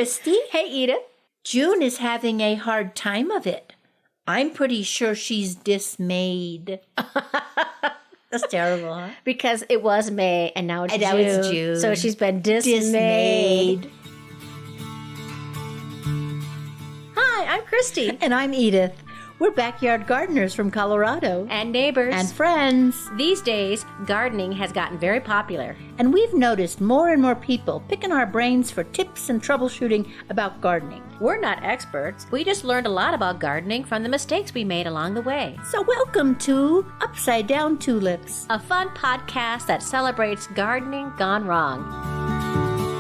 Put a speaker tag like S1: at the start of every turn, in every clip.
S1: Christy.
S2: Hey, Edith.
S1: June is having a hard time of it. I'm pretty sure she's dismayed. That's terrible, huh?
S2: Because it was May and now it's June.
S1: Now it's June.
S2: So she's been dismayed. Hi, I'm Christy.
S1: And I'm Edith. We're backyard gardeners from Colorado.
S2: And neighbors.
S1: And friends.
S2: These days, gardening has gotten very popular.
S1: And we've noticed more and more people picking our brains for tips and troubleshooting about gardening.
S2: We're not experts. We just learned a lot about gardening from the mistakes we made along the way.
S1: So welcome to Upside Down Tulips,
S2: a fun podcast that celebrates gardening gone wrong.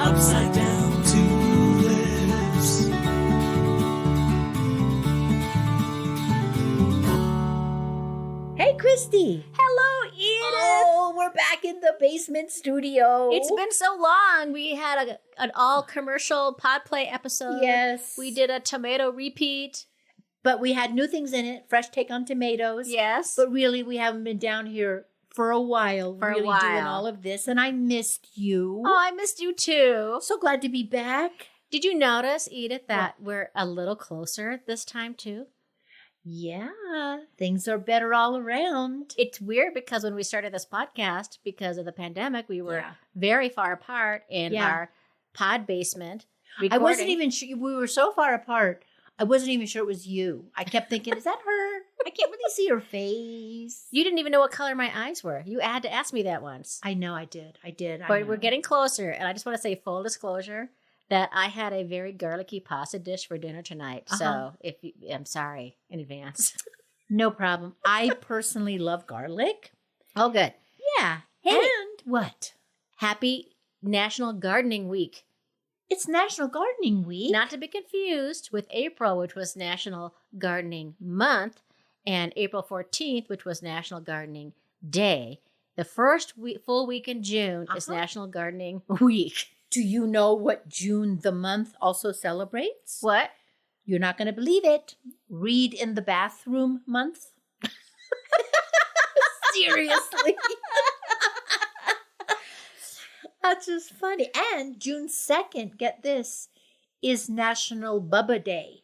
S3: Upside Down Tulips.
S1: Hey, Christy.
S2: Hello, Edith.
S1: Oh, we're back in the basement studio.
S2: It's been so long. We had an all-commercial pod play episode.
S1: Yes.
S2: We did a tomato repeat.
S1: But we had new things in it, fresh take on tomatoes.
S2: Yes.
S1: But really, we haven't been down here for a while. Doing all of this. And I missed you.
S2: Oh, I missed you too.
S1: So glad to be back.
S2: Did you notice, Edith, that we're a little closer this time too?
S1: Yeah, things are better all around.
S2: It's weird because when we started this podcast, because of the pandemic, we were very far apart in our pod basement.
S1: I wasn't even sure. We were so far apart. I wasn't even sure it was you. I kept thinking, is that her? I can't really see her face.
S2: You didn't even know what color my eyes were. You had to ask me that once.
S1: I know I did.
S2: But we're getting closer. And I just want to say full disclosure that I had a very garlicky pasta dish for dinner tonight. So I'm sorry in advance.
S1: No problem. I personally love garlic.
S2: Oh, good.
S1: Yeah.
S2: Hey.
S1: And what?
S2: Happy National Gardening Week.
S1: It's National Gardening Week.
S2: Not to be confused with April, which was National Gardening Month, and April 14th, which was National Gardening Day. The first full week in June is National Gardening Week.
S1: Do you know what June the month also celebrates?
S2: What?
S1: You're not going to believe it. Read in the bathroom month. Seriously. That's just funny. And June 2nd, get this, is National Bubba Day.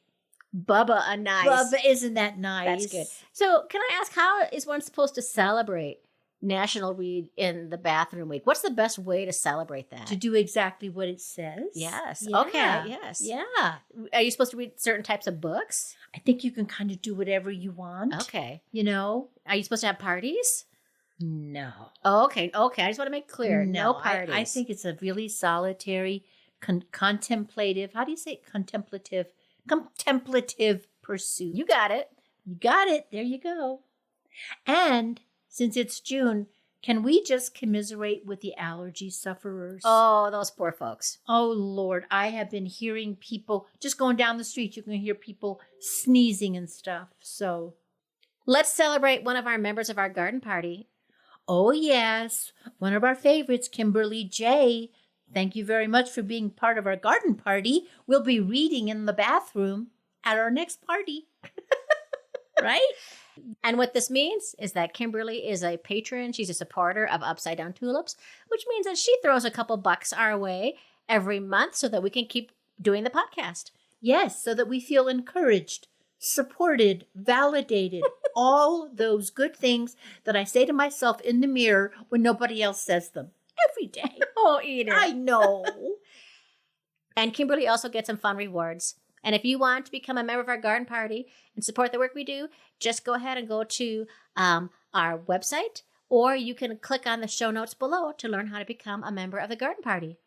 S2: Bubba, nice.
S1: Bubba, isn't that nice?
S2: That's good. So can I ask, how is one supposed to celebrate National Read in the Bathroom Week? What's the best way to celebrate that?
S1: To do exactly what it says.
S2: Yes.
S1: Yeah.
S2: Okay. Yes.
S1: Yeah.
S2: Are you supposed to read certain types of books?
S1: I think you can kind of do whatever you want.
S2: Okay.
S1: You know?
S2: Are you supposed to have parties?
S1: No.
S2: Oh, okay. Okay. I just want to make clear. No parties.
S1: I think it's a really solitary, contemplative, how do you say it? Contemplative pursuit.
S2: You got it.
S1: You got it. There you go. And since it's June, can we just commiserate with the allergy sufferers?
S2: Oh, those poor folks.
S1: Oh, Lord. I have been hearing people, just going down the street, you can hear people sneezing and stuff. So
S2: let's celebrate one of our members of our garden party.
S1: Oh, yes. One of our favorites, Kimberly J. Thank you very much for being part of our garden party. We'll be reading in the bathroom at our next party. Right?
S2: And what this means is that Kimberly is a patron. She's a supporter of Upside Down Tulips, which means that she throws a couple bucks our way every month so that we can keep doing the podcast.
S1: Yes, so that we feel encouraged, supported, validated, all those good things that I say to myself in the mirror when nobody else says them every day.
S2: Oh, Edith.
S1: I know.
S2: And Kimberly also gets some fun rewards. And if you want to become a member of our garden party and support the work we do, just go ahead and go to our website, or you can click on the show notes below to learn how to become a member of the garden party.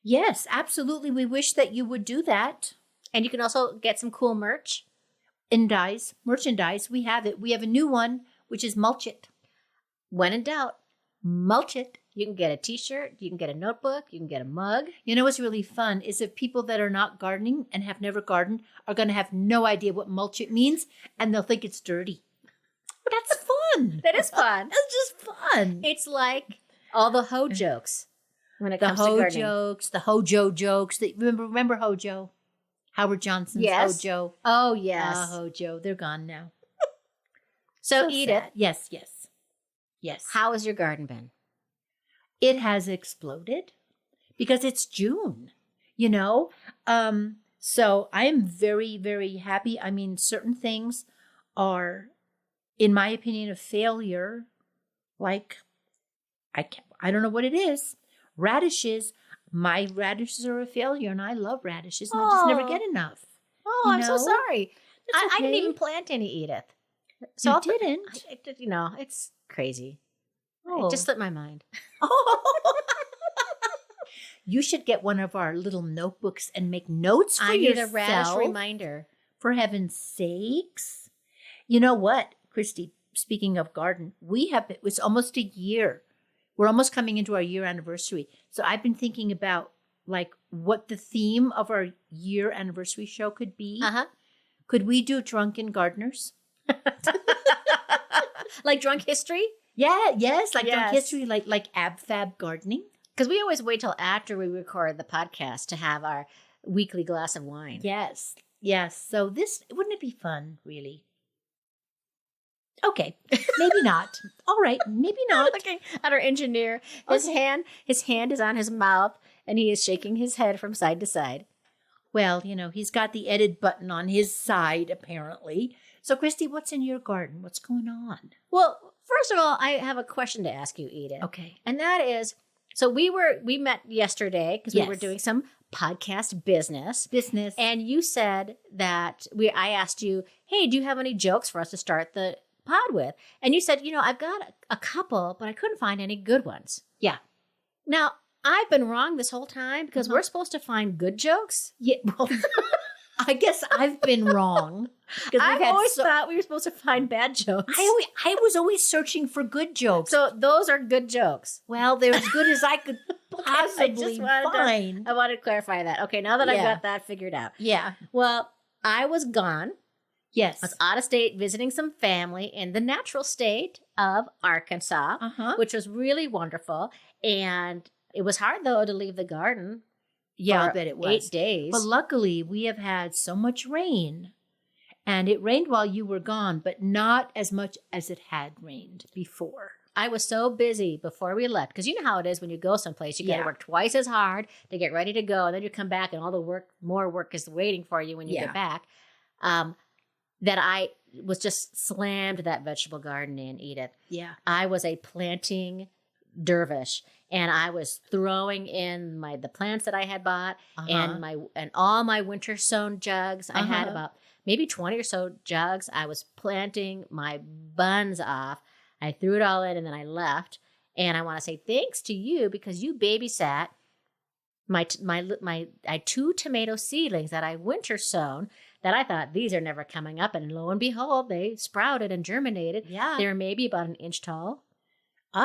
S1: Yes, absolutely. We wish that you would do that.
S2: And you can also get some cool merchandise.
S1: We have it. We have a new one, which is Mulch It.
S2: When in doubt,
S1: mulch it.
S2: You can get a t-shirt, you can get a notebook, you can get a mug.
S1: You know what's really fun is if people that are not gardening and have never gardened are going to have no idea what mulch it means, and they'll think it's dirty. That's fun.
S2: That is fun.
S1: That's just fun.
S2: It's like all the hoe jokes when it comes
S1: to gardening.
S2: The
S1: Hojo jokes. Remember Hojo? Howard Johnson's Hojo.
S2: Oh, yes.
S1: Hojo. They're gone now.
S2: So Edith.
S1: Yes.
S2: How has your garden been?
S1: It has exploded because it's June. you know? So I am very, very happy. I mean, certain things are, in my opinion, a failure. Like, I don't know what it is. Radishes. My radishes are a failure, and I love radishes, and I just never get enough.
S2: Oh,
S1: You
S2: I'm so
S1: know?
S2: sorry. I didn't
S1: okay.
S2: even plant any, Edith.
S1: You
S2: I'll-
S1: didn't?
S2: It's crazy.
S1: Oh.
S2: It just slipped my mind.
S1: You should get one of our little notebooks and make notes for
S2: I need
S1: yourself.
S2: a radish reminder.
S1: For heaven's sakes. You know what, Christy, speaking of garden, it's almost a year. We're almost coming into our year anniversary. So I've been thinking about like what the theme of our year anniversary show could be.
S2: Uh-huh.
S1: Could we do drunken gardeners?
S2: Like drunk history?
S1: Yeah, yes, like drunk
S2: Yes.
S1: history, like ab fab gardening.
S2: Because we always wait till after we record the podcast to have our weekly glass of wine.
S1: Yes, yes. So wouldn't it be fun, really? Okay, maybe not. All right, maybe not.
S2: Looking at our engineer, his hand is on his mouth, and he is shaking his head from side to side.
S1: Well, he's got the edit button on his side, apparently. So, Christy, what's in your garden? What's going on?
S2: Well, first of all, I have a question to ask you, Edith.
S1: Okay.
S2: And that is, so we met yesterday because we were
S1: Yes.
S2: doing some podcast business.
S1: Business.
S2: And you said that I asked you, hey, do you have any jokes for us to start the pod with? And you said, I've got a couple, but I couldn't find any good ones.
S1: Yeah.
S2: Now, I've been wrong this whole time because we're supposed to find good jokes.
S1: Yeah, well, I guess I've been wrong.
S2: I've always thought we were supposed to find bad jokes.
S1: I was always searching for good jokes.
S2: So those are good jokes.
S1: Well, they're as good as I could possibly
S2: wanted
S1: find.
S2: I wanted to clarify that. Okay, now that I've got that figured out.
S1: Yeah.
S2: Well, I was gone.
S1: Yes.
S2: I was out of state visiting some family in the natural state of Arkansas, which was really wonderful. And it was hard, though, to leave the garden.
S1: Yeah,
S2: for
S1: I bet it was.
S2: 8 days.
S1: But luckily, we have had so much rain. And it rained while you were gone, but not as much as it had rained before.
S2: I was so busy before we left, because you know how it is when you go someplace. You got to work twice as hard to get ready to go, and then you come back, and all the more work is waiting for you when you get back. That I was just slammed that vegetable garden in, Edith.
S1: Yeah.
S2: I was a planting dervish, and I was throwing in the plants that I had bought and all my winter sown jugs. I had about maybe 20 or so jugs. I was planting my buns off. I threw it all in, and then I left. And I want to say thanks to you because you babysat I had 2 tomato seedlings that I winter sown that I thought these are never coming up, and lo and behold, they sprouted and germinated.
S1: Yeah.
S2: They were maybe about an inch tall.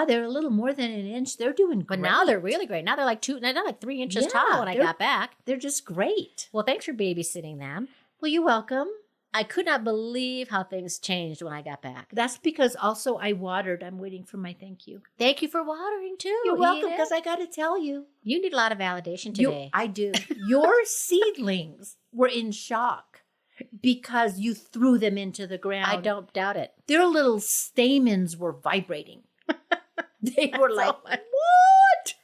S1: They're a little more than an inch. They're doing great.
S2: But now they're really great. Now they're like 3 inches tall when I got back.
S1: They're just great.
S2: Well, thanks for babysitting them.
S1: Well, you're welcome.
S2: I could not believe how things changed when I got back.
S1: That's because also I watered. I'm waiting for my thank you.
S2: Thank you for watering too.
S1: You're welcome,
S2: Edith.
S1: because I got to tell you.
S2: You need a lot of validation today.
S1: I do. Your seedlings were in shock because you threw them into the ground.
S2: I don't doubt it.
S1: Their little stamens were vibrating. They were like,
S2: what?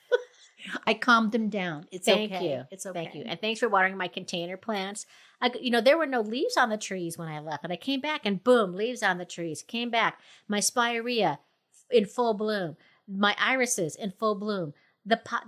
S1: I calmed them down. It's
S2: Thank
S1: okay.
S2: you.
S1: It's okay.
S2: Thank you. And thanks for watering my container plants. There were no leaves on the trees when I left, and I came back and boom, leaves on the trees. Came back. My spirea in full bloom. My irises in full bloom.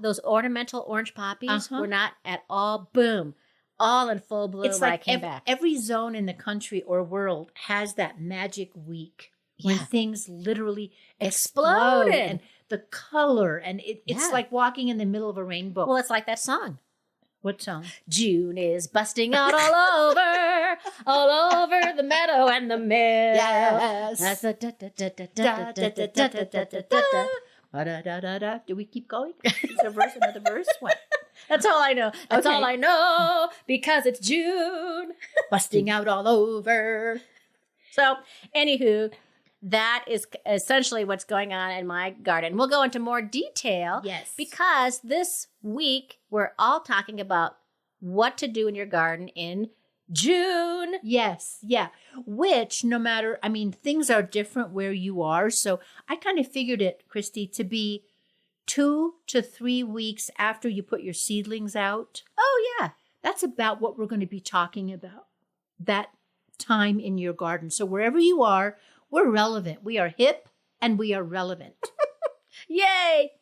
S2: Those ornamental orange poppies were not at all boom. All in full bloom
S1: It's
S2: when
S1: like
S2: I came back.
S1: every zone in the country or world has that magic week when things literally explode
S2: Exploded.
S1: and the color, and it's like walking in the middle of a rainbow.
S2: Well, it's like that song.
S1: What song?
S2: June is busting out all over the meadow and the mill.
S1: Yes.
S2: That's a
S1: Do we keep going? Is there a verse, another verse? What?
S2: That's all I know. That's
S1: Okay.
S2: all I know because it's June.
S1: Busting out all over.
S2: So, anywho, that is essentially what's going on in my garden. We'll go into more detail.
S1: Yes.
S2: Because this week we're all talking about what to do in your garden in June.
S1: Yes, yeah. Which, no matter, things are different where you are. So I kind of figured it, Christy, to be 2 to 3 weeks after you put your seedlings out.
S2: Oh, yeah.
S1: That's about what we're going to be talking about, that time in your garden. So wherever you are, we're relevant. We are hip and we are relevant.
S2: Yay!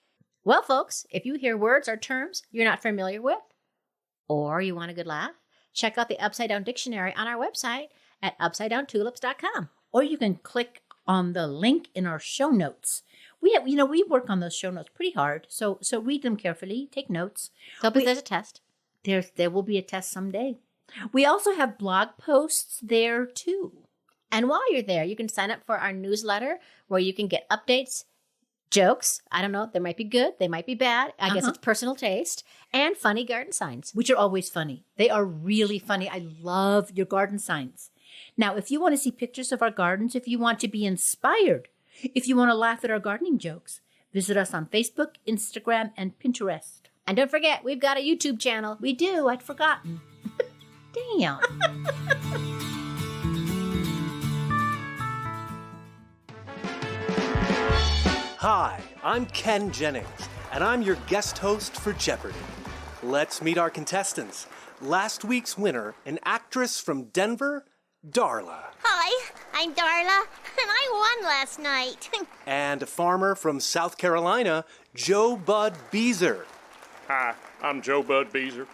S2: Well, folks, if you hear words or terms you're not familiar with, or you want a good laugh, check out the Upside Down Dictionary on our website at upsidedowntulips.com.
S1: Or you can click on the link in our show notes. We work on those show notes pretty hard. So read them carefully, take notes.
S2: There's a test.
S1: There will be a test someday. We also have blog posts there too.
S2: And while you're there, you can sign up for our newsletter where you can get updates, jokes. I don't know. They might be good. They might be bad. I guess it's personal taste. And funny garden signs.
S1: Which are always funny. They are really funny. I love your garden signs. Now, if you want to see pictures of our gardens, if you want to be inspired, if you want to laugh at our gardening jokes, visit us on Facebook, Instagram, and Pinterest.
S2: And don't forget, we've got a YouTube channel.
S1: We do. I'd forgotten. Damn.
S4: Hi, I'm Ken Jennings, and I'm your guest host for Jeopardy! Let's meet our contestants. Last week's winner, an actress from Denver, Darla.
S5: Hi, I'm Darla, and I won last night.
S4: And a farmer from South Carolina, Joe Bud Beezer.
S6: Hi, I'm Joe Bud Beezer.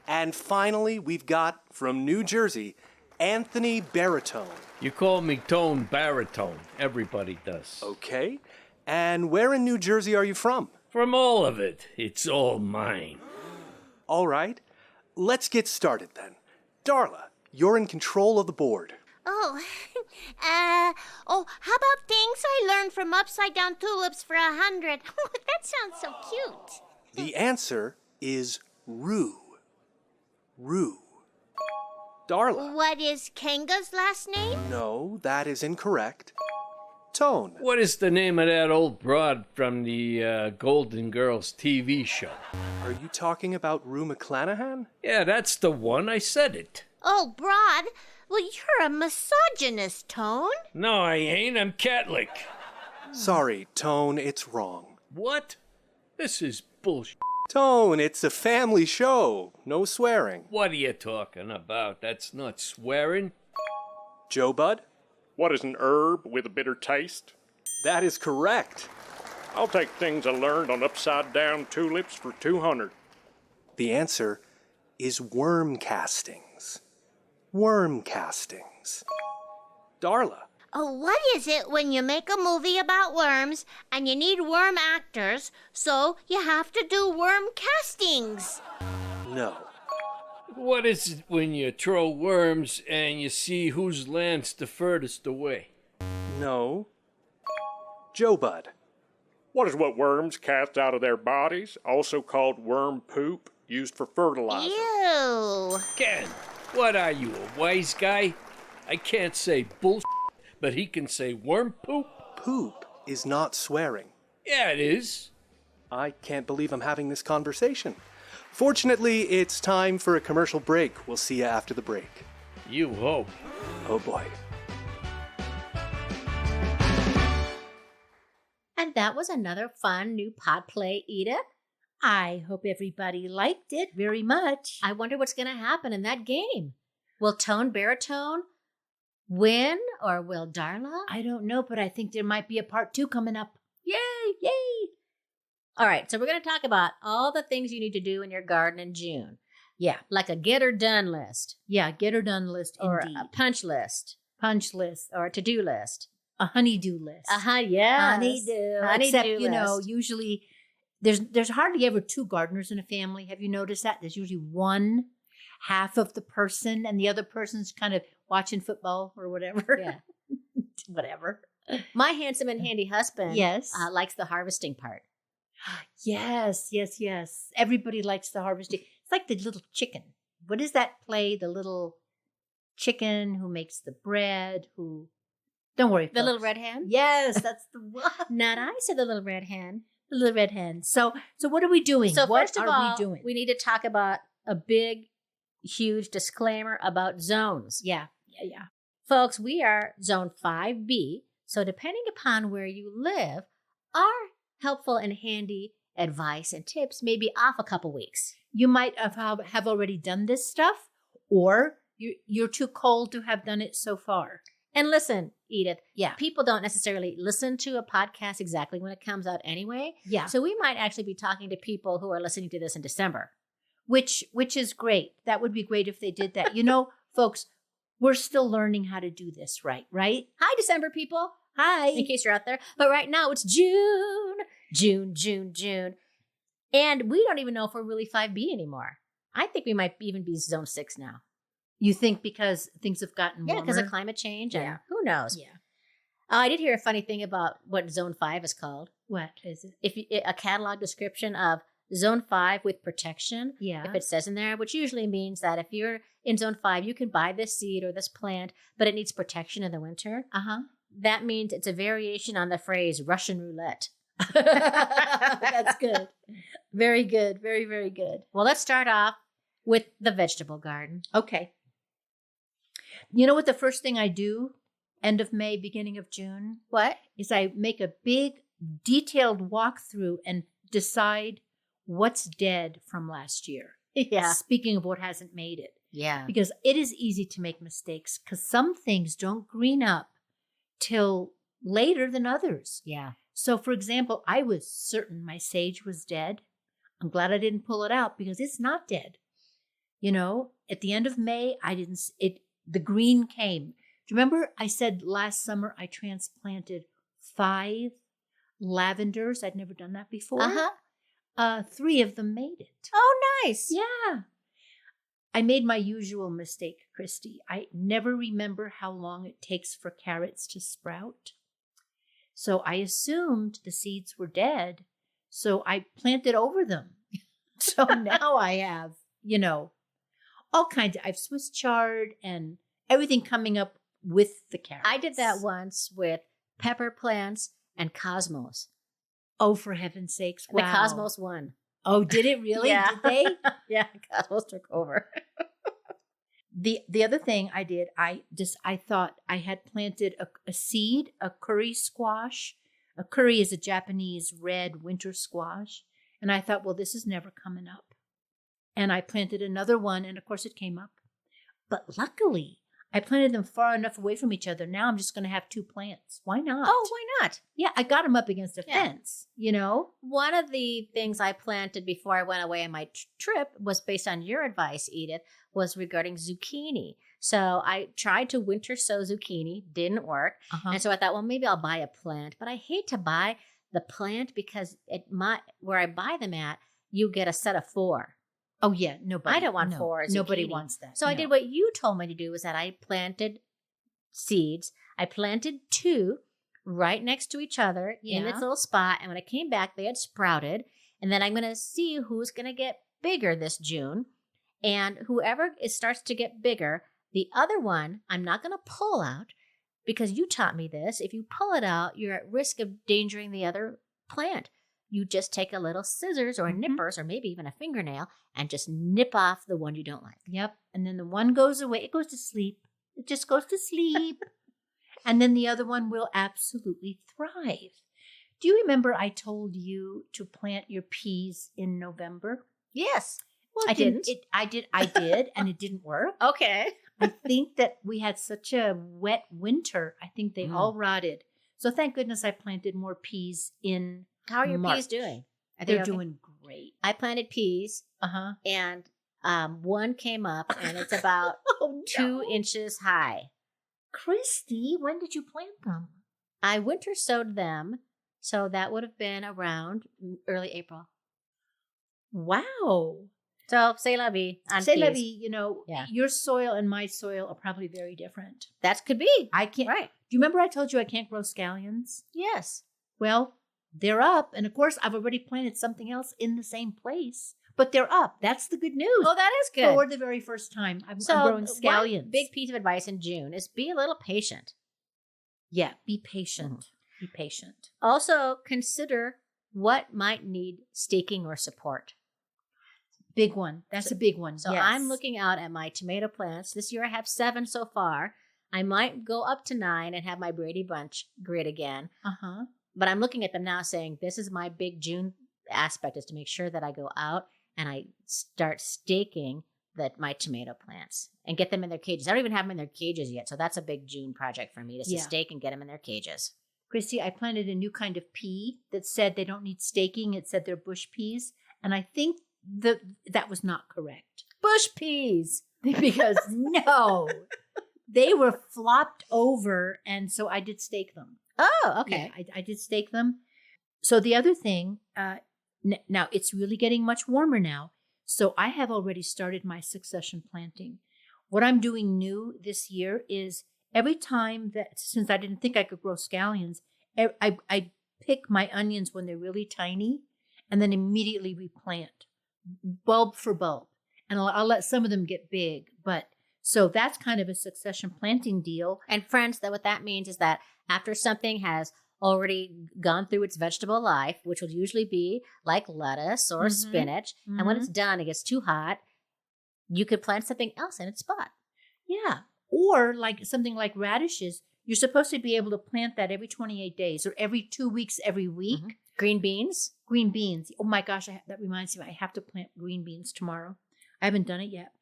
S4: And finally, we've got, from New Jersey, Anthony Baritone.
S7: You call me Tone Baritone. Everybody does.
S4: Okay. And where in New Jersey are you from?
S7: From all of it. It's all mine.
S4: All right. Let's get started then. Darla, you're in control of the board.
S5: How about things I learned from Upside Down Tulips for 100? That sounds so cute.
S4: The answer is rue. Rue. Darla.
S5: What is Kenga's last name?
S4: No, that is incorrect. Tone.
S7: What is the name of that old broad from the Golden Girls TV show?
S4: Are you talking about Rue McClanahan?
S7: Yeah, that's the one. I said it.
S5: Oh, Broad. Well, you're a misogynist, Tone.
S7: No, I ain't. I'm Catholic.
S4: Sorry, Tone, it's wrong.
S7: What? This is bullshit.
S4: Tone, it's a family show. No swearing.
S7: What are you talking about? That's not swearing.
S4: Joe Bud?
S6: What is an herb with a bitter taste?
S4: That is correct.
S6: I'll take things I learned on Upside Down Tulips for 200.
S4: The answer is worm castings. Worm castings. Darla.
S5: Oh, what is it when you make a movie about worms and you need worm actors, so you have to do worm castings?
S4: No.
S7: What is it when you throw worms and you see whose land's the furthest away?
S4: No. Joe Bud.
S6: What is what worms cast out of their bodies, also called worm poop, used for fertilizer?
S5: Ew.
S7: Ken, what are you, a wise guy? I can't say bullshit, but he can say worm poop.
S4: Poop is not swearing.
S7: Yeah, it is.
S4: I can't believe I'm having this conversation. Fortunately, it's time for a commercial break. We'll see you after the break.
S7: You hope.
S4: Oh boy.
S2: And that was another fun new pod play, Edith.
S1: I hope everybody liked it very much.
S2: I wonder what's going to happen in that game. Will Tone Baritone win, or will Darla?
S1: I don't know, but I think there might be a part 2 coming up.
S2: Yay! Yay! All right, so we're going to talk about all the things you need to do in your garden in June.
S1: Yeah.
S2: Like a get or done list.
S1: Yeah, get her done list
S2: Or
S1: indeed.
S2: a punch list.
S1: Punch list.
S2: Or a to-do list.
S1: A honey-do list.
S2: Yeah.
S1: Honey-do.
S2: Honey-do
S1: Except,
S2: list.
S1: usually there's hardly ever 2 gardeners in a family. Have you noticed that? There's usually one half of the person and the other person's kind of watching football or whatever.
S2: Yeah.
S1: Whatever.
S2: My handsome and handy husband
S1: Yes.
S2: likes the harvesting part.
S1: Yes. Everybody likes the harvesting. It's like the little chicken. What is that play? The little chicken who makes the bread, who... Don't worry,
S2: The
S1: folks.
S2: little red hen?
S1: Yes, that's the one.
S2: Not I, said the little red hen.
S1: The little red hen. So what are we doing?
S2: So
S1: what
S2: first of
S1: are
S2: all,
S1: we doing?
S2: we need to talk about a big, huge disclaimer about zones.
S1: Yeah.
S2: Folks, we are zone 5B, so depending upon where you live, our helpful and handy advice and tips may be off a couple weeks.
S1: You might have already done this stuff, or you're too cold to have done it so far.
S2: And listen, Edith,
S1: Yeah.
S2: people don't necessarily listen to a podcast exactly when it comes out anyway.
S1: Yeah.
S2: So we might actually be talking to people who are listening to this in December.
S1: Which is great. That would be great if they did that. You know, folks, we're still learning how to do this right?
S2: Hi, December people.
S1: Hi.
S2: In case you're out there. But right now it's June. And we don't even know if we're really 5B anymore. I think we might even be zone 6 now.
S1: You think because things have gotten
S2: Yeah,
S1: warmer?
S2: because of climate change. And
S1: Yeah.
S2: who knows?
S1: Yeah.
S2: I did hear a funny thing about what zone 5 is called.
S1: What is it?
S2: If you, a catalog description of zone 5 with protection.
S1: Yeah.
S2: If it says in there, which usually means that if you're in zone 5, you can buy this seed or this plant, but it needs protection in the winter.
S1: Uh-huh.
S2: That means it's a variation on the phrase Russian roulette.
S1: That's good. Very good. Very, very good.
S2: Well, let's start off with the vegetable garden.
S1: Okay. You know what the first thing I do, end of May, beginning of June,
S2: What?
S1: is I make a big, detailed walkthrough and decide what's dead from last year.
S2: Yeah.
S1: Speaking of what hasn't made it.
S2: Yeah.
S1: Because it is easy to make mistakes because some things don't green up till later than others.
S2: Yeah.
S1: So, for example, I was certain my sage was dead. I'm glad I didn't pull it out because it's not dead. You know, at the end of May, the green came. Do you remember I said last summer I transplanted 5 lavenders? I'd never done that before.
S2: Uh-huh.
S1: 3 of them made it.
S2: Oh, nice.
S1: Yeah. I made my usual mistake, Christy. I never remember how long it takes for carrots to sprout. So I assumed the seeds were dead. So I planted over them. So now I have, all kinds I've Swiss chard and everything coming up with the carrots.
S2: I did that once with pepper plants and cosmos.
S1: Oh, for heaven's sakes.
S2: And
S1: Wow.
S2: the cosmos won.
S1: Oh, did it really?
S2: Yeah.
S1: Did they?
S2: Yeah, cosmos took over.
S1: The other thing I did, I thought I had planted a seed, a curry squash. A curry is a Japanese red winter squash. And I thought, well, this is never coming up. And I planted another one, and of course it came up. But luckily, I planted them far enough away from each other. Now I'm just going to have 2 plants. Why not?
S2: Oh, why not?
S1: Yeah, I got them up against a
S2: Yeah.
S1: fence,
S2: One of the things I planted before I went away on my trip was based on your advice, Edith, was regarding zucchini. So I tried to winter sow zucchini, didn't work.
S1: Uh-huh.
S2: And so I thought, well, maybe I'll buy a plant. But I hate to buy the plant because where I buy them at, you get a set of 4.
S1: Oh, yeah, nobody.
S2: I don't want 4
S1: Nobody
S2: zucchini.
S1: wants that.
S2: So I
S1: no.
S2: did what you told me to do, was that I planted seeds. I planted 2 right next to each other in
S1: Yeah.
S2: this little spot. And when I came back, they had sprouted. And then I'm going to see who's going to get bigger this June. And whoever starts to get bigger, the other one, I'm not going to pull out because you taught me this. If you pull it out, you're at risk of endangering the other plant. You just take a little scissors or nippers or maybe even a fingernail and just nip off the one you don't like.
S1: Yep. And then the one goes away. It goes to sleep. It just goes to sleep. And then the other one will absolutely thrive. Do you remember I told you to plant your peas in November?
S2: Yes.
S1: Well,
S2: I didn't.
S1: I did, and it didn't work.
S2: Okay.
S1: I think that we had such a wet winter. I think they all rotted. So thank goodness I planted more peas in
S2: How are your
S1: March.
S2: peas doing? Are they
S1: They're
S2: okay?
S1: doing great.
S2: I planted peas
S1: Uh-huh.
S2: and one came up and it's about
S1: Oh,
S2: 2 inches high.
S1: Christy, when did you plant them?
S2: I winter sowed them, so that would have been around early April.
S1: Wow.
S2: So, c'est la vie on
S1: Say,
S2: peas.
S1: Levy,
S2: Yeah.
S1: your soil and my soil are probably very different.
S2: That could be.
S1: I can't.
S2: Right.
S1: Do you remember I told you I can't grow scallions?
S2: Yes.
S1: Well, they're up. And of course, I've already planted something else in the same place, but they're up. That's the good news.
S2: Oh, that is good.
S1: For the very first time, I'm
S2: So,
S1: growing
S2: one
S1: scallions.
S2: big piece of advice in June is be a little patient.
S1: Yeah, be patient. Be patient.
S2: Also, consider what might need staking or support.
S1: Big one. That's a big one.
S2: So
S1: yes.
S2: I'm looking out at my tomato plants. This year I have 7 so far. I might go up to 9 and have my Brady Bunch grid again.
S1: Uh-huh.
S2: But I'm looking at them now saying, this is my big June aspect, is to make sure that I go out and I start staking my tomato plants and get them in their cages. I don't even have them in their cages yet. So that's a big June project for me, just to stake and get them in their cages.
S1: Christy, I planted a new kind of pea that said they don't need staking. It said they're bush peas. And I think that was not correct.
S2: Bush peas.
S1: Because no, they were flopped over. And so I did stake them.
S2: Oh, okay.
S1: Yeah, I did stake them. So the other thing, now it's really getting much warmer now. So I have already started my succession planting. What I'm doing new this year is every time since I didn't think I could grow scallions, I pick my onions when they're really tiny and then immediately replant bulb for bulb. And I'll let some of them get big. But so that's kind of a succession planting deal.
S2: And friends, what that means is that after something has already gone through its vegetable life, which will usually be like lettuce or spinach. And when it's done, it gets too hot, you could plant something else in its spot.
S1: Yeah. Or like something like radishes, you're supposed to be able to plant that every 28 days or every 2 weeks, every week.
S2: Green beans.
S1: Green beans. Oh my gosh, that reminds me, I have to plant green beans tomorrow. I haven't done it yet.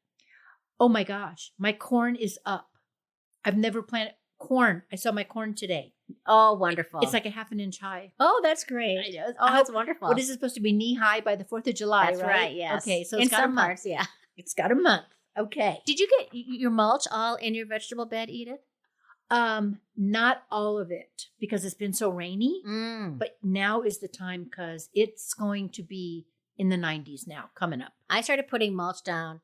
S1: Oh my gosh, my corn is up. I've never planted corn. I saw my corn today.
S2: Oh, wonderful.
S1: It's like a half an inch high.
S2: Oh, that's great. Oh, that's wonderful.
S1: What is it supposed to be, knee high by the 4th of July,
S2: That's right, yes.
S1: Okay, so
S2: in
S1: it's got
S2: some
S1: a month.
S2: parts, yeah.
S1: It's got a month. Okay.
S2: Did you get your mulch all in your vegetable bed, Edith?
S1: Not all of it because it's been so rainy, but now is the time because it's going to be in the 90s now coming up.
S2: I started putting mulch down.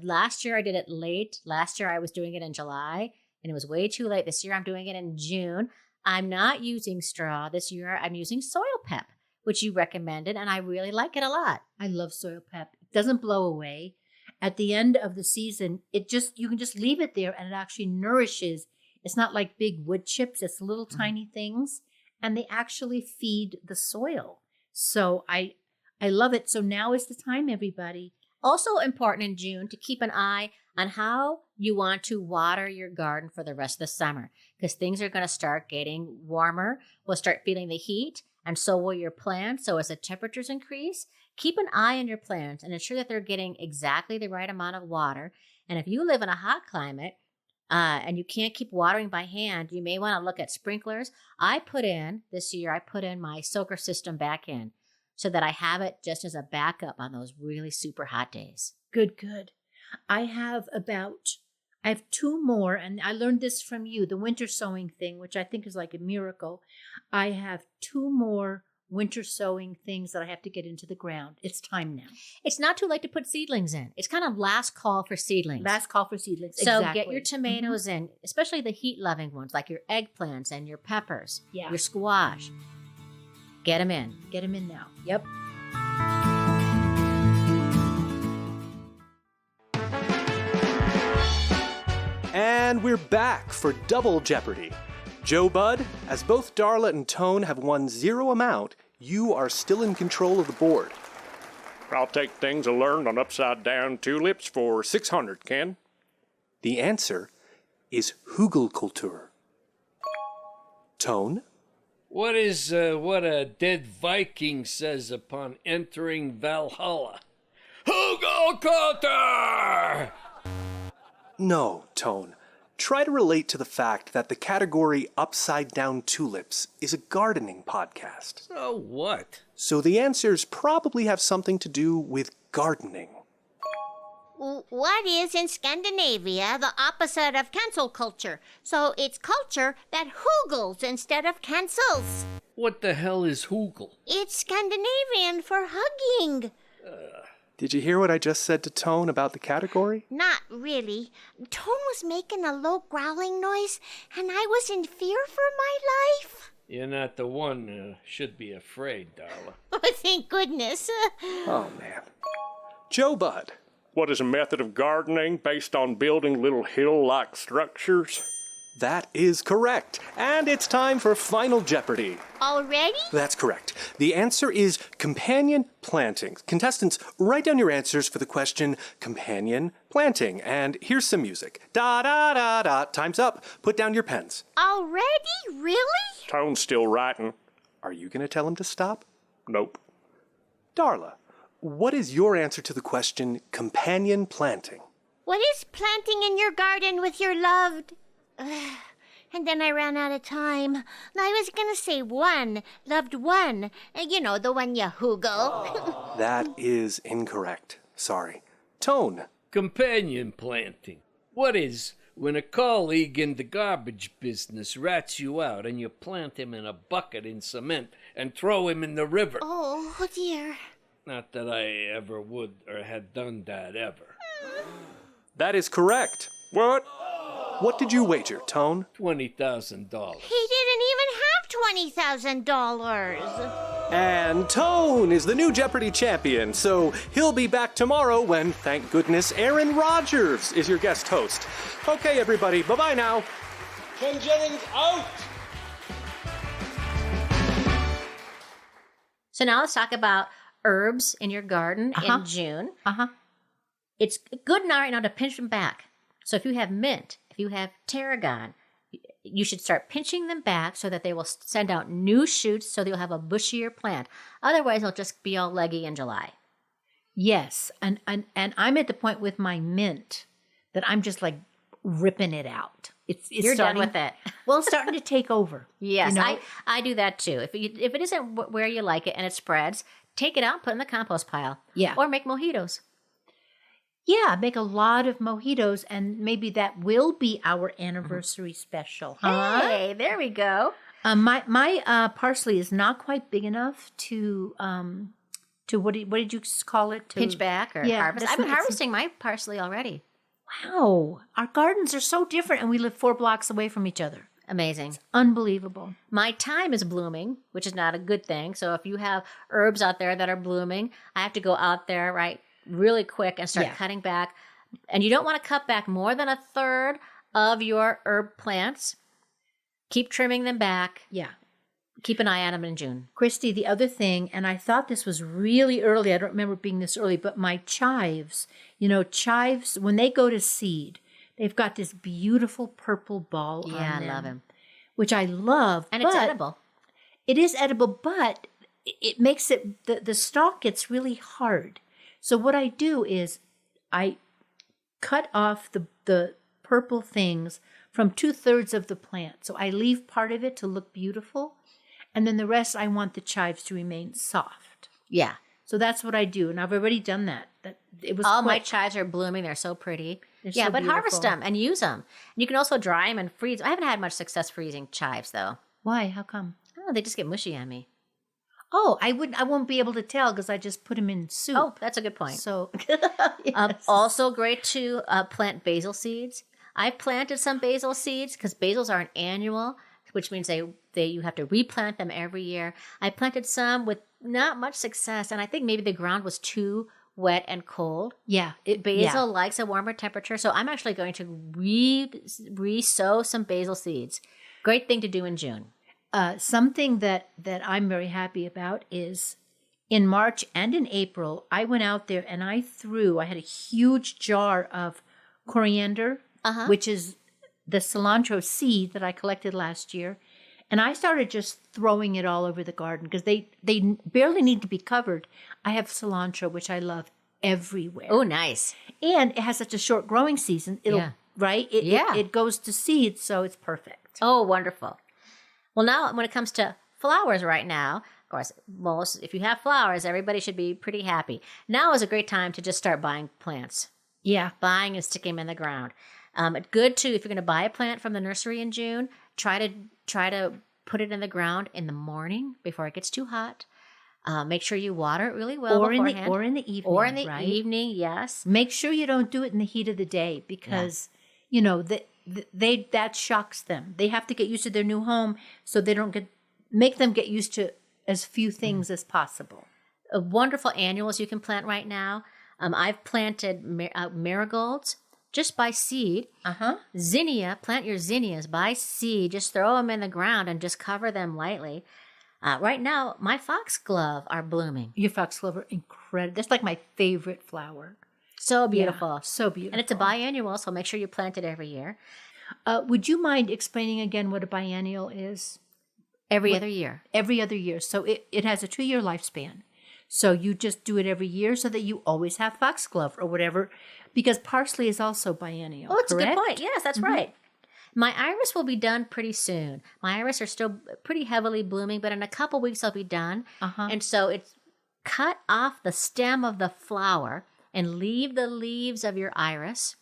S2: Last year I did it late. Last year I was doing it in July and it was way too late. This year I'm doing it in June. I'm not using straw. This year I'm using soil pep, which you recommended, and I really like it a lot.
S1: I love soil pep. It doesn't blow away. At the end of the season, you can just leave it there and it actually nourishes. It's not like big wood chips. It's little tiny things, and they actually feed the soil. So I love it. So now is the time, everybody.
S2: Also important in June to keep an eye on how you want to water your garden for the rest of the summer, because things are going to start getting warmer. We'll start feeling the heat, and so will your plants. So as the temperatures increase, keep an eye on your plants and ensure that they're getting exactly the right amount of water. And if you live in a hot climate and you can't keep watering by hand, you may want to look at sprinklers. This year I put in my soaker system back in, so that I have it just as a backup on those really super hot days.
S1: Good. I have 2 more, and I learned this from you, the winter sowing thing, which I think is like a miracle. I have 2 more winter sowing things that I have to get into the ground. It's time now.
S2: It's not too late to put seedlings in. It's kind of last call for seedlings.
S1: Last call for seedlings.
S2: So
S1: exactly.
S2: Get your tomatoes in, especially the heat-loving ones, like your eggplants and your peppers,
S1: Yeah.
S2: your squash. Get them in.
S1: Get them in now. Yep.
S4: And we're back for Double Jeopardy. Joe Bud, as both Darla and Tone have won 0 amount, you are still in control of the board.
S6: I'll take things I learned on upside-down tulips for 600, Ken.
S4: The answer is Hugelkultur. Tone?
S7: What a dead Viking says upon entering Valhalla? Hugelkultur!
S4: No, Tone. Try to relate to the fact that the category Upside Down Tulips is a gardening podcast.
S7: So what?
S4: So the answers probably have something to do with gardening.
S5: What is in Scandinavia the opposite of cancel culture? So it's culture that hugels instead of cancels.
S7: What the hell is hugel?
S5: It's Scandinavian for hugging.
S4: Did you hear what I just said to Tone about the category?
S5: Not really. Tone was making a low growling noise, and I was in fear for my life.
S7: You're not the one who should be afraid, Darla.
S5: Oh, thank goodness.
S4: Oh, man. Joe Bud.
S6: What is a method of gardening based on building little hill-like structures?
S4: That is correct. And it's time for Final Jeopardy.
S5: Already?
S4: That's correct. The answer is companion planting. Contestants, write down your answers for the question companion planting. And here's some music. Da-da-da-da. Time's up. Put down your pens.
S5: Already? Really?
S6: Tone's still writing.
S4: Are you going to tell him to stop?
S6: Nope.
S4: Darla, what is your answer to the question companion planting?
S5: What is planting in your garden with your loved? And then I ran out of time. I was gonna say loved one. You know, the one you hoogle.
S4: That is incorrect. Sorry. Tone.
S7: Companion planting. What is when a colleague in the garbage business rats you out and you plant him in a bucket in cement and throw him in the river?
S5: Oh, dear.
S7: Not that I ever would or had done that ever.
S4: That is correct.
S6: What?
S4: What did you wager, Tone?
S7: $20,000.
S5: He didn't even have $20,000.
S4: And Tone is the new Jeopardy champion, so he'll be back tomorrow when, thank goodness, Aaron Rodgers is your guest host. Okay, everybody, bye-bye now.
S8: Ken Jennings out!
S2: So now let's talk about herbs in your garden in June. It's good now right now to pinch them back. So if you have mint, if you have tarragon, you should start pinching them back so that they will send out new shoots so you'll have a bushier plant. Otherwise, it'll just be all leggy in July.
S1: Yes, and I'm at the point with my mint that I'm just like ripping it out.
S2: You're
S1: starting,
S2: done with it.
S1: Well, it's starting to take over.
S2: Yes,
S1: you know?
S2: I do that too. If it isn't where you like it and it spreads, take it out and put it in the compost pile.
S1: Yeah.
S2: Or make mojitos.
S1: Yeah, make a lot of mojitos, and maybe that will be our anniversary special. Huh?
S2: Hey, there we go.
S1: My parsley is not quite big enough to what did you call it? To
S2: Pinch back or harvest. I've been harvesting my parsley already.
S1: Wow, our gardens are so different, and we live 4 blocks away from each other.
S2: Amazing.
S1: It's unbelievable.
S2: My thyme is blooming, which is not a good thing. So if you have herbs out there that are blooming, I have to go out there really quick and start cutting back. And you don't want to cut back more than 1/3 of your herb plants. Keep trimming them back.
S1: Yeah.
S2: Keep an eye on them in June.
S1: Christy, the other thing, and I thought this was really early. I don't remember it being this early, but my chives, chives, when they go to seed, they've got this beautiful purple ball on them.
S2: Yeah, I love them.
S1: Which I love.
S2: And it's edible.
S1: It is edible, but it makes it, the stalk gets really hard. So what I do is I cut off the purple things from 2/3 of the plant. So I leave part of it to look beautiful, and then the rest I want the chives to remain soft.
S2: Yeah.
S1: So that's what I do, and I've already done that. It was
S2: all my chives are blooming. They're so pretty.
S1: So
S2: but harvest
S1: beautiful.
S2: them and use them. You can also dry them and freeze. I haven't had much success freezing chives, though.
S1: Why? How come?
S2: Oh, they just get mushy on me.
S1: Oh, I won't be able to tell because I just put them in soup.
S2: Oh, that's a good point.
S1: So,
S2: also great to plant basil seeds. I've planted some basil seeds because basils are an annual, which means you have to replant them every year. I planted some with not much success, and I think maybe the ground was too wet and cold.
S1: Yeah.
S2: Basil likes a warmer temperature, so I'm actually going to re-sow some basil seeds. Great thing to do in June.
S1: Something that I'm very happy about is in March and in April, I went out there and I had a huge jar of coriander, which is the cilantro seed that I collected last year. And I started just throwing it all over the garden because they barely need to be covered. I have cilantro, which I love, everywhere.
S2: Oh, nice.
S1: And it has such a short growing season. It goes to seed, so it's perfect.
S2: Oh, wonderful. Well, now when it comes to flowers right now, of course, if you have flowers, everybody should be pretty happy. Now is a great time to just start buying plants.
S1: Yeah.
S2: Buying and sticking them in the ground. It's good too, if you're going to buy a plant from the nursery in June, try to put it in the ground in the morning before it gets too hot. Make sure you water it really well beforehand.
S1: Or in the evening.
S2: Evening, yes.
S1: Make sure you don't do it in the heat of the day because, that shocks them. They have to get used to their new home, so they don't make them get used to as few things as possible.
S2: Wonderful annuals you can plant right now. I've planted marigolds just by seed. Zinnia, plant your zinnias by seed. Just throw them in the ground and just cover them lightly. Right now, my foxglove are blooming.
S1: Your foxglove are incredible. That's like my favorite flower.
S2: So beautiful.
S1: Yeah, so beautiful.
S2: And it's a biennial, so make sure you plant it every year.
S1: Would you mind explaining again what a biennial is?
S2: Every other year.
S1: Every other year. So it has a 2-year lifespan. So you just do it every year so that you always have foxglove or whatever, because parsley is also biennial.
S2: Oh, it's
S1: correct?
S2: a good point. Yes, that's right. My iris will be done pretty soon. My iris are still pretty heavily blooming, but in a couple weeks they'll be done. And so it's cut off the stem of the flower and leave the leaves of your iris.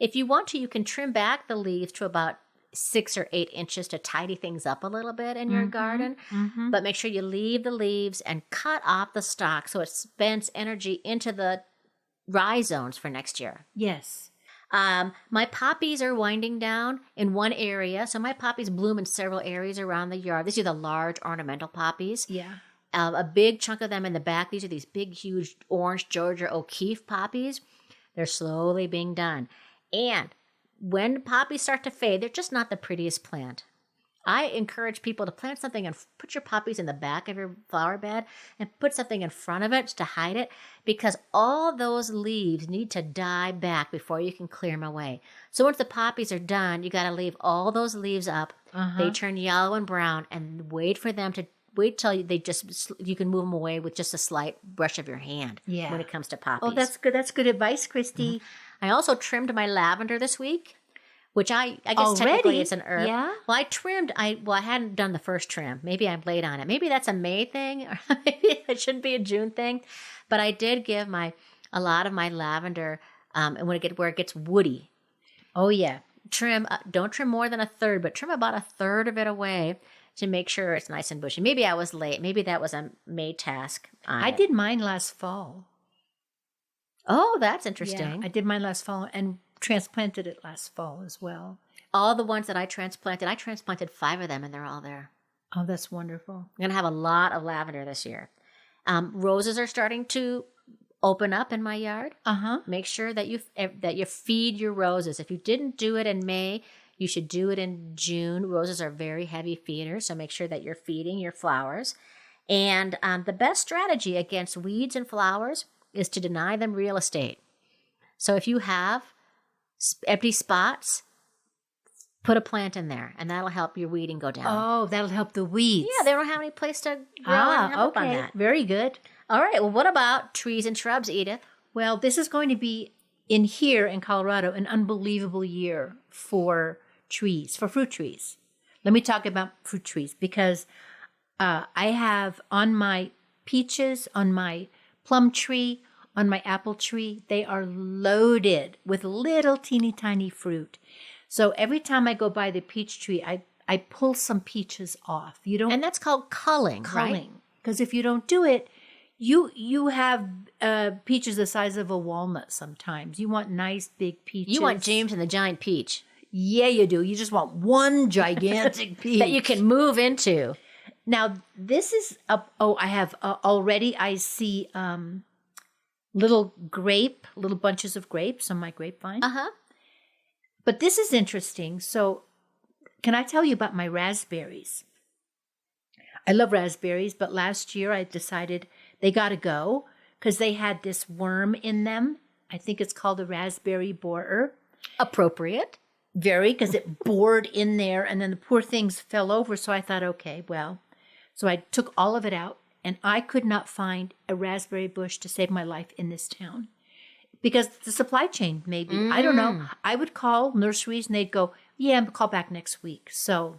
S2: If you want to, you can trim back the leaves to about 6 or 8 inches to tidy things up a little bit in your garden. But make sure you leave the leaves and cut off the stalk so it spends energy into the rhizomes for next year.
S1: Yes.
S2: My poppies are winding down in one area. So my poppies bloom in several areas around the yard. These are the large ornamental poppies.
S1: Yeah.
S2: A big chunk of them in the back. These are these big, huge orange Georgia O'Keeffe poppies. They're slowly being done. And when poppies start to fade, they're just not the prettiest plant. I encourage people to plant something and put your poppies in the back of your flower bed and put something in front of it to hide it, because all those leaves need to die back before you can clear them away. So once the poppies are done, you got to leave all those leaves up. They turn yellow and brown, and wait till you can move them away with just a slight brush of your hand.
S1: Yeah.
S2: When it comes to poppies.
S1: Oh, that's good. That's good advice, Christy.
S2: I also trimmed my lavender this week, which I guess
S1: Already?
S2: technically it's an herb.
S1: Yeah?
S2: Well, I hadn't done the first trim. Maybe I'm late on it. Maybe that's a May thing, or maybe it shouldn't be a June thing. But I did give a lot of my lavender, and where it gets woody.
S1: Oh, yeah.
S2: Don't trim more than a third, but trim about a third of it away to make sure it's nice and bushy. Maybe I was late. Maybe that was a May task.
S1: I did mine last fall.
S2: Oh, that's interesting.
S1: Yeah, I did mine last fall and transplanted it last fall as well.
S2: All the ones that I transplanted 5 of them, and they're all there.
S1: Oh, that's wonderful.
S2: I'm going to have a lot of lavender this year. Roses are starting to open up in my yard. Make sure that you feed your roses. If you didn't do it in May, you should do it in June. Roses are very heavy feeders, so make sure that you're feeding your flowers. And the best strategy against weeds and flowers is to deny them real estate. So if you have empty spots, put a plant in there, and that'll help your weeding go down.
S1: Oh, that'll help the weeds.
S2: Yeah, they don't have any place to grow and help
S1: okay.
S2: on that.
S1: Very good.
S2: All right, well, what about trees and shrubs, Edith?
S1: Well, this is going to be, here in Colorado, an unbelievable year for trees, for fruit trees. Let me talk about fruit trees, because I have on my peaches, on my plum tree, on my apple tree, they are loaded with little teeny tiny fruit. So every time I go by the peach tree, I pull some peaches off.
S2: And that's called culling, right?
S1: Because if you don't do it, you have peaches the size of a walnut sometimes. You want nice big peaches.
S2: You want James and the Giant Peach.
S1: Yeah, you do. You just want one gigantic peach.
S2: That you can move into.
S1: Now, this is I have already, I see little bunches of grapes on my grapevine. But this is interesting. So, can I tell you about my raspberries? I love raspberries, but last year I decided they got to go because they had this worm in them. I think it's called a raspberry borer.
S2: Appropriate.
S1: Very, because it bored in there, and then the poor things fell over. So I thought, okay, well. So I took all of it out, and I could not find a raspberry bush to save my life in this town. Because the supply chain, maybe. I don't know. I would call nurseries, and they'd go, yeah, call back next week. So,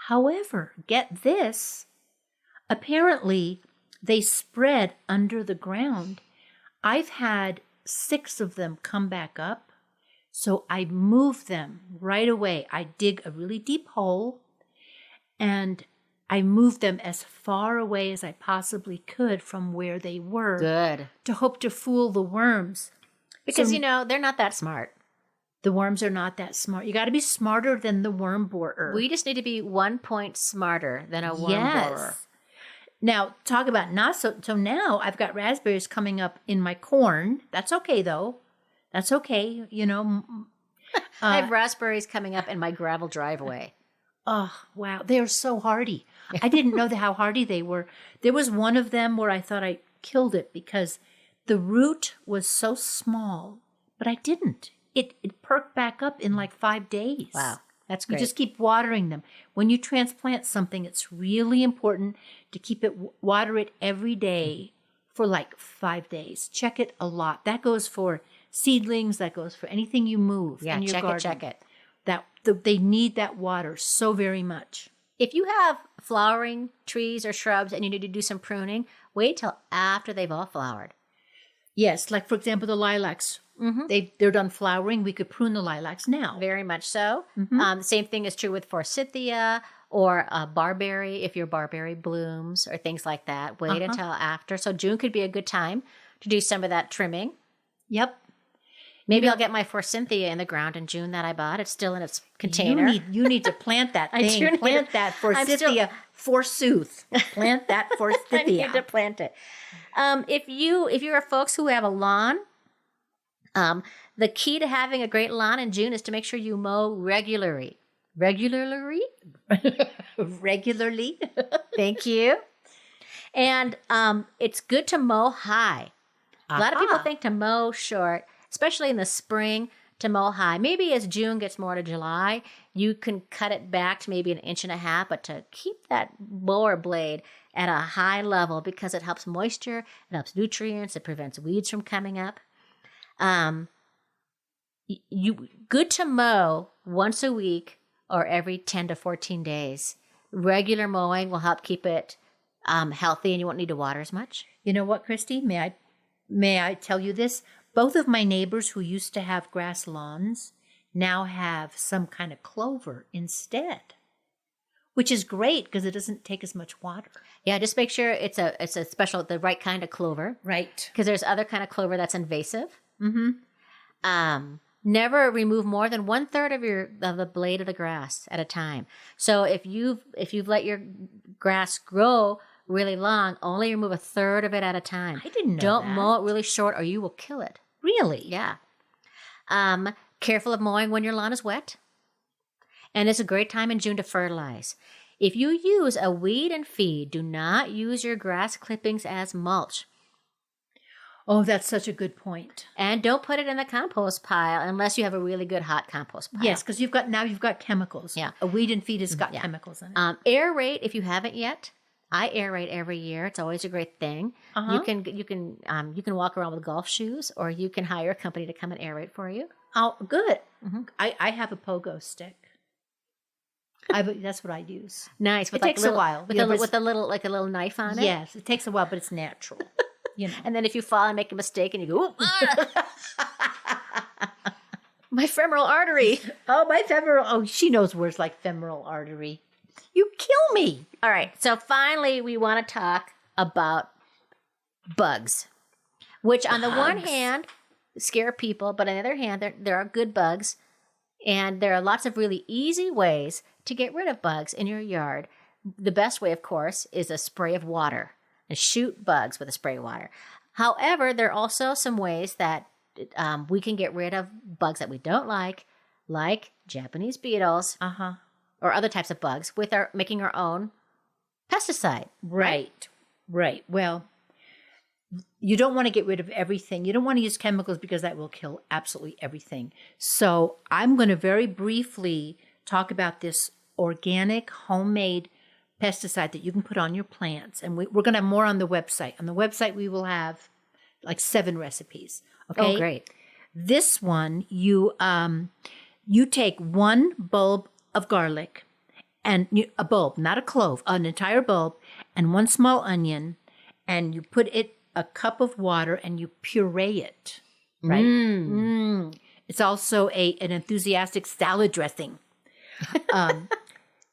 S1: however, get this. Apparently, they spread under the ground. I've had 6 of them come back up. So I move them right away. I dig a really deep hole, and I moved them as far away as I possibly could from where they were.
S2: Good.
S1: To hope to fool the worms.
S2: Because, they're not that smart.
S1: The worms are not that smart. You got to be smarter than the worm borer.
S2: We just need to be 1 point smarter than a worm borer.
S1: Now, talk about not so. So now I've got raspberries coming up in my corn. That's okay, though. That's okay.
S2: I have raspberries coming up in my gravel driveway.
S1: Oh, wow. They are so hardy. I didn't know how hardy they were. There was one of them where I thought I killed it because the root was so small, but I didn't. It perked back up in like 5 days.
S2: Wow. That's
S1: You
S2: great.
S1: just keep watering them. When you transplant something, it's really important to keep it, water it every day for like 5 days. Check it a lot. That goes for seedlings. That goes for anything you move
S2: Yeah,
S1: in your
S2: check
S1: garden.
S2: it, check it.
S1: They need that water so very much.
S2: If you have flowering trees or shrubs and you need to do some pruning, wait till after they've all flowered.
S1: Yes, like for example, the lilacs. They're done flowering. We could prune the lilacs now.
S2: Very much so. The same thing is true with forsythia or barberry, if your barberry blooms or things like that. Wait until after. So June could be a good time to do some of that trimming.
S1: Yep.
S2: Maybe I'll get my forsythia in the ground in June that I bought. It's still in its container.
S1: You need to plant that
S2: I
S1: thing.
S2: do need
S1: Plant
S2: to-
S1: that
S2: I'm still-
S1: forsythia, forsooth. Plant that
S2: I need to
S1: forsythia.
S2: plant it. If you're folks who have a lawn, the key to having a great lawn in June is to make sure you mow regularly. Regularly?
S1: Regularly.
S2: Thank you. And it's good to mow high. A lot of people think to mow short, especially in the spring, to mow high. Maybe as June gets more to July, you can cut it back to maybe 1.5 inches, but to keep that mower blade at a high level because it helps moisture, it helps nutrients, it prevents weeds from coming up. Good to mow once a week or every 10 to 14 days. Regular mowing will help keep it healthy, and you won't need to water as much.
S1: You know what, Christy? May I tell you this? Both of my neighbors who used to have grass lawns now have some kind of clover instead, which is great because it doesn't take as much water.
S2: Yeah, just make sure it's a special, the right kind of clover,
S1: Right.
S2: because there's other kind of clover that's invasive. Never remove more than 1/3 of the blade of the grass at a time. So if you've let your grass grow really long, only remove 1/3 of it at a time.
S1: I didn't know
S2: Don't
S1: that.
S2: mow it really short, or you will kill it.
S1: Really?
S2: Yeah. Careful of mowing when your lawn is wet. And it's a great time in June to fertilize. If you use a weed and feed, do not use your grass clippings as mulch.
S1: Oh, that's such a good point.
S2: And don't put it in the compost pile unless you have a really good hot compost pile.
S1: Yes, because you've got chemicals.
S2: Yeah.
S1: A weed and feed has got chemicals in it.
S2: Aerate if you haven't yet. I aerate every year. It's always a great thing. You can walk around with golf shoes, or you can hire a company to come and aerate for you.
S1: Oh, good. I have a pogo stick. That's what I use.
S2: Nice.
S1: It takes a while.
S2: with a little knife on it.
S1: Yes, it takes a while, but it's natural. You know.
S2: And then if you fall and make a mistake and you go, my femoral artery.
S1: Oh, my femoral. Oh, she knows words like femoral artery. You kill me.
S2: All right. So finally, we want to talk about bugs, which on the one hand scare people, but on the other hand, there are good bugs. And there are lots of really easy ways to get rid of bugs in your yard. The best way, of course, is a spray of water. And shoot bugs with a spray of water. However, there are also some ways that we can get rid of bugs that we don't like Japanese beetles or other types of bugs, with making our own pesticide.
S1: Right. Well, you don't want to get rid of everything. You don't want to use chemicals because that will kill absolutely everything. So I'm going to very briefly talk about this organic, homemade pesticide that you can put on your plants. And we're going to have more on the website. On the website, we will have like 7 recipes. Okay.
S2: Oh, great.
S1: This one, you take 1 bulb of garlic, and a bulb, not a clove, an entire bulb, and 1 small onion, and you put it a cup of water and you puree it. Right. It's also an enthusiastic salad dressing.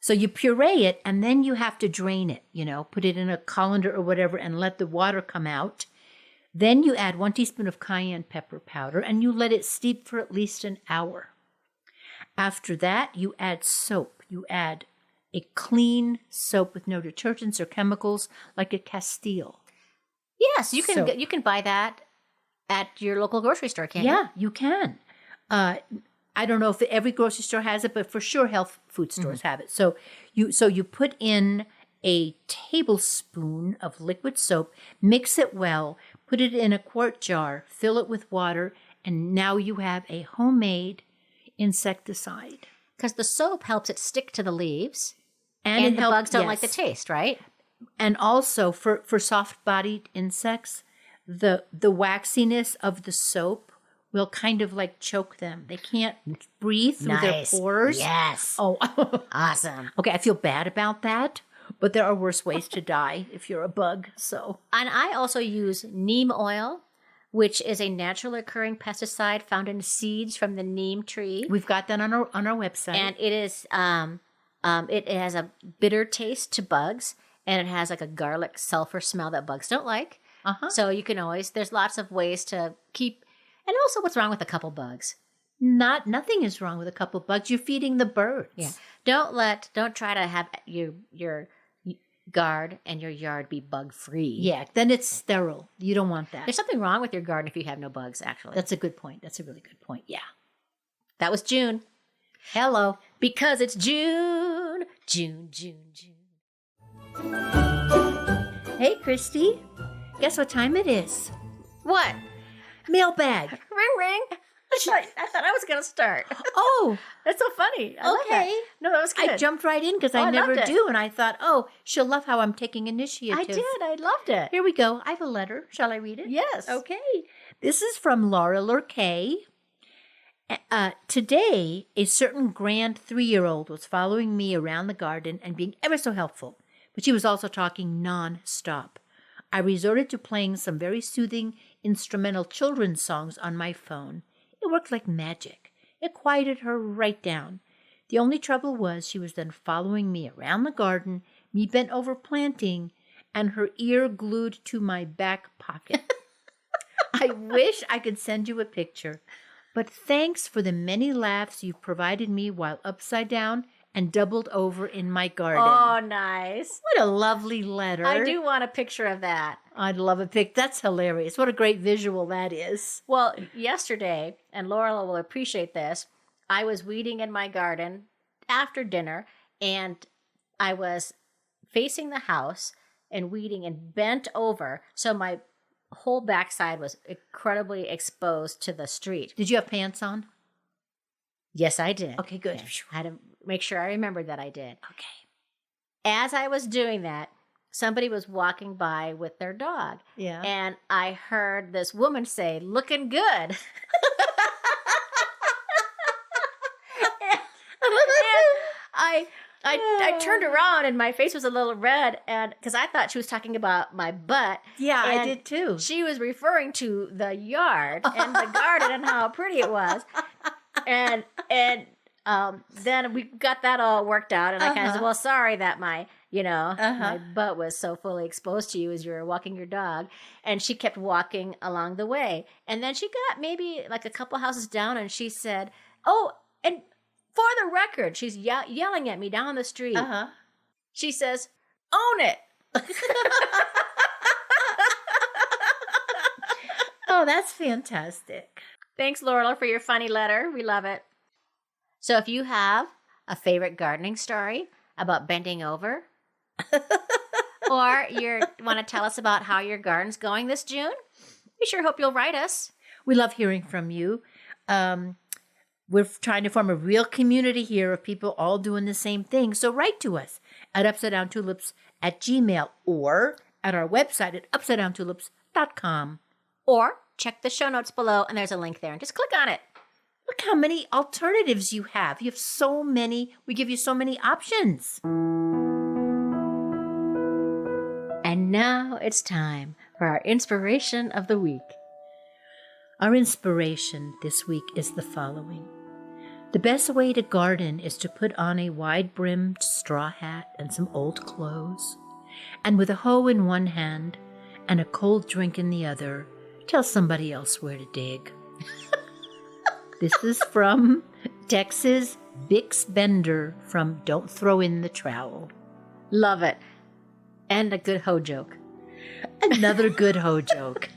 S1: So you puree it, and then you have to drain it, put it in a colander or whatever and let the water come out. Then you add 1 teaspoon of cayenne pepper powder, and you let it steep for at least an hour. After that, you add soap. You add a clean soap with no detergents or chemicals, like a Castile.
S2: Yes, you can buy that at your local grocery store, can't you?
S1: Yeah, you can. I don't know if every grocery store has it, but for sure health food stores have it. So you put in a tablespoon of liquid soap, mix it well, put it in a quart jar, fill it with water, and now you have a homemade insecticide.
S2: because the soap helps it stick to the leaves.
S1: And
S2: And the bugs don't like the taste, right?
S1: And also for soft-bodied insects, the waxiness of the soap will kind of like choke them. They can't breathe through their pores.
S2: Yes.
S1: Oh,
S2: Awesome.
S1: okay. I feel bad about that, but there are worse ways to die if you're a bug. So
S2: And I also use neem oil, which is a natural occurring pesticide found in seeds from the neem tree.
S1: we've got that on our website.
S2: And it is it has a bitter taste to bugs, and it has like a garlic sulfur smell that bugs don't like. So you can always, there's lots of ways to keep, and also what's wrong with a couple bugs?
S1: Nothing is wrong with a couple bugs. You're feeding the birds.
S2: Yeah. Don't try to have your garden and your yard be bug free.
S1: Yeah, then it's sterile. You don't want that.
S2: There's something wrong with your garden if you have no bugs, actually.
S1: That's a good point. That's a really good point. Yeah.
S2: That was June.
S1: Hello.
S2: Because it's June. June.
S1: Hey, Christy. Guess what time it is?
S2: What?
S1: Mailbag.
S2: Ring, ring. I thought I was going to start.
S1: Oh,
S2: That's so funny. I love that.
S1: okay.
S2: No, that was good.
S1: I jumped right in because
S2: Oh,
S1: I
S2: I
S1: never
S2: loved it.
S1: do. And I thought, oh, she'll love how I'm taking initiative.
S2: I did. I loved it.
S1: Here we go. I have a letter. Shall I read it?
S2: Yes.
S1: Okay. This is from Laura Lurkay. Today, a certain grand 3-year-old was following me around the garden and being ever so helpful, but she was also talking non-stop. I resorted to playing some very soothing instrumental children's songs on my phone. It worked like magic. It quieted her right down. The only trouble was she was then following me around the garden, me bent over planting, and her ear glued to my back pocket. I wish I could send you a picture, but thanks for the many laughs you've provided me while upside down and doubled over in my garden.
S2: Oh, nice.
S1: What a lovely letter.
S2: I do want a picture of that.
S1: I'd love a pic. That's hilarious. What a great visual that is.
S2: Well, yesterday, and Laura will appreciate this, I was weeding in my garden after dinner, and I was facing the house and weeding and bent over, so my whole backside was incredibly exposed to the street.
S1: Did you have pants on?
S2: Yes, I did.
S1: Okay, good.
S2: Yeah. I had to make sure I remembered that I did.
S1: Okay.
S2: As I was doing that, somebody was walking by with their dog.
S1: Yeah.
S2: And I heard this woman say, "Looking good." And I turned around and my face was a little red, and because I thought she was talking about my butt.
S1: Yeah, I
S2: And
S1: did too.
S2: She was referring to the yard and the garden and how pretty it was. And then we got that all worked out, and I kind of said, "Well, sorry that my my butt was so fully exposed to you as you were walking your dog." And she kept walking along the way, and then she got maybe like a couple houses down, and she said, "Oh, and for the record," she's yelling at me down the street. She says, "Own it."
S1: Oh, that's fantastic.
S2: Thanks, Laurel, for your funny letter. We love it. So if you have a favorite gardening story about bending over, or you want to tell us about how your garden's going this June, we sure hope you'll write us.
S1: We love hearing from you. We're trying to form a real community here of people all doing the same thing. So write to us at upsidedowntulips@gmail.com or at our website at upsidedowntulips.com.
S2: Or check the show notes below, and there's a link there, and just click on it.
S1: Look how many alternatives you have. You have so many. We give you so many options.
S2: And now it's time for our inspiration of the week.
S1: Our inspiration this week is the following. The best way to garden is to put on a wide-brimmed straw hat and some old clothes, and with a hoe in one hand and a cold drink in the other, tell somebody else where to dig. This is from Texas Bix Bender from Don't Throw in the Trowel.
S2: Love it. And a good hoe joke.
S1: Another good hoe joke.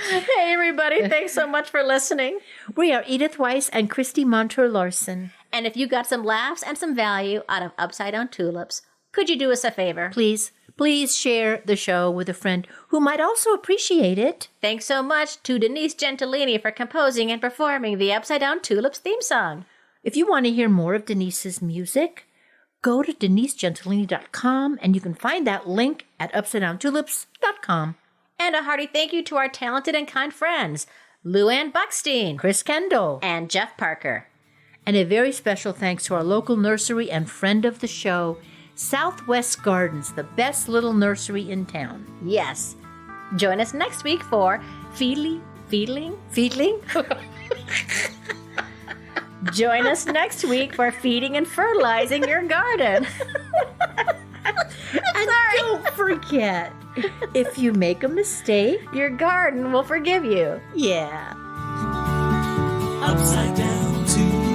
S2: Hey, everybody. Thanks so much for listening.
S1: We are Edith Weiss and Christy Montour Larson.
S2: And if you got some laughs and some value out of Upside Down Tulips, could you do us a favor?
S1: Please Please share the show with a friend who might also appreciate it.
S2: Thanks so much to Denise Gentilini for composing and performing the Upside Down Tulips theme song.
S1: If you want to hear more of Denise's music, go to denisegentilini.com and you can find that link at upsidedowntulips.com.
S2: And a hearty thank you to our talented and kind friends, Lou Ann Buckstein,
S1: Chris Kendall,
S2: and Jeff Parker.
S1: And a very special thanks to our local nursery and friend of the show, Southwest Gardens, the best little nursery in town.
S2: Yes. Join us next week for Feedling? Join us next week for feeding and fertilizing your garden.
S1: And don't forget, if you make a mistake,
S2: your garden will forgive you.
S1: Yeah.
S3: Upside down to